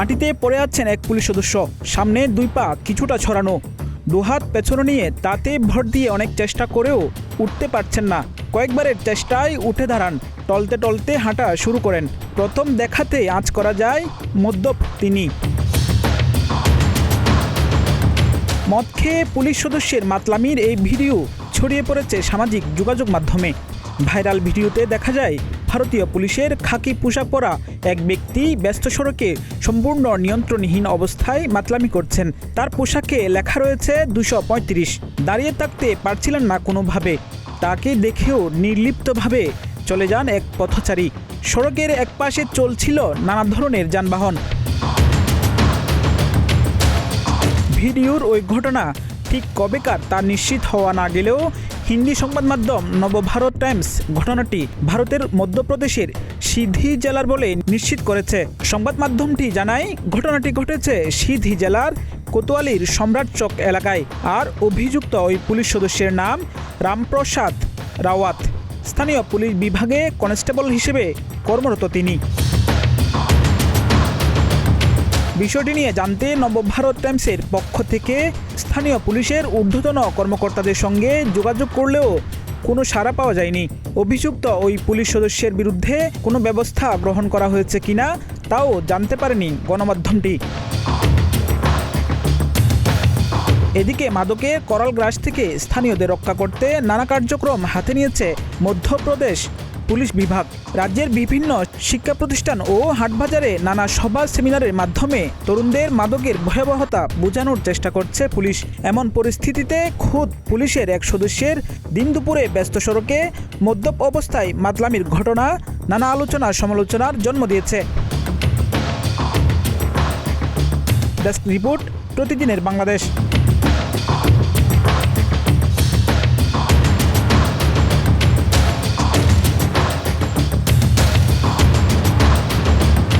মাটিতে পড়ে আছেন এক পুলিশ সদস্য। সামনে দুই পা কিছুটা ছড়ানো, দুহাত পেছনে নিয়ে তাতে ভর দিয়ে অনেক চেষ্টা করেও উঠতে পারছেন না। কয়েকবারের চেষ্টায় উঠে দাঁড়ান, টলতে টলতে হাঁটা শুরু করেন। প্রথম দেখাতে আঁচ করা যায় মদ্যপ তিনি। মদ খেয়ে পুলিশ সদস্যের মাতলামির এই ভিডিও ছড়িয়ে পড়েছে সামাজিক যোগাযোগ মাধ্যমে। ভাইরাল ভিডিওতে দেখা যায় ভারতীয় পুলিশের খাকি পোশাক পরা এক ব্যক্তি ব্যস্ত সড়কে সম্পূর্ণ নিয়ন্ত্রণহীন অবস্থায় মাতলামি করছেন। তার পোশাকে লেখা রয়েছে 235। দাঁড়িয়ে থাকতে পারছিলেন না কোনোভাবে। তাকে দেখেও নির্লিপ্তভাবে চলে যান এক পথচারী। সড়কের একপাশে চলছিল নানা ধরনের যানবাহন। ভিডিওর ওই ঘটনা ঠিক কবেকার তা নিশ্চিত হওয়া না গেলেও হিন্দি সংবাদ মাধ্যম নবভারত টাইমস ঘটনাটি ভারতের মধ্যপ্রদেশের সিধি জেলার বলে নিশ্চিত করেছে। সংবাদ মাধ্যমটি জানায়, ঘটনাটি ঘটেছে সিধি জেলার কোতোয়ালির সম্রাট চক এলাকায়। আর অভিযুক্ত ওই পুলিশ সদস্যের নাম রামপ্রসাদ রাওয়াত। স্থানীয় পুলিশ বিভাগে কনস্টেবল হিসেবে কর্মরত তিনি। বিষয়টি নিয়ে জানতে নবভারত টাইমসের পক্ষ থেকে স্থানীয় পুলিশের ঊর্ধ্বতন কর্মকর্তাদের সঙ্গে যোগাযোগ করলেও কোনো সাড়া পাওয়া যায়নি। অভিযুক্ত ওই পুলিশ সদস্যের বিরুদ্ধে কোনো ব্যবস্থা গ্রহণ করা হয়েছে কিনা তাও জানতে পারেনি গণমাধ্যমটি। এদিকে মাদকের করাল গ্রাস থেকে স্থানীয়দের রক্ষা করতে নানা কার্যক্রম হাতে নিয়েছে মধ্যপ্রদেশ পুলিশ বিভাগ। রাজ্যের বিভিন্ন শিক্ষা প্রতিষ্ঠান ও হাটবাজারে নানা সভা সেমিনারের মাধ্যমে তরুণদের মাদকের ভয়াবহতা বোঝানোর চেষ্টা করছে পুলিশ। এমন পরিস্থিতিতে খোদ পুলিশের এক সদস্যের দিন দুপুরে ব্যস্ত সড়কে মদ্যপ অবস্থায় মাতলামির ঘটনা নানা আলোচনা সমালোচনার জন্ম দিয়েছে। ডেস্ক রিপোর্ট, প্রতিদিনের বাংলাদেশ।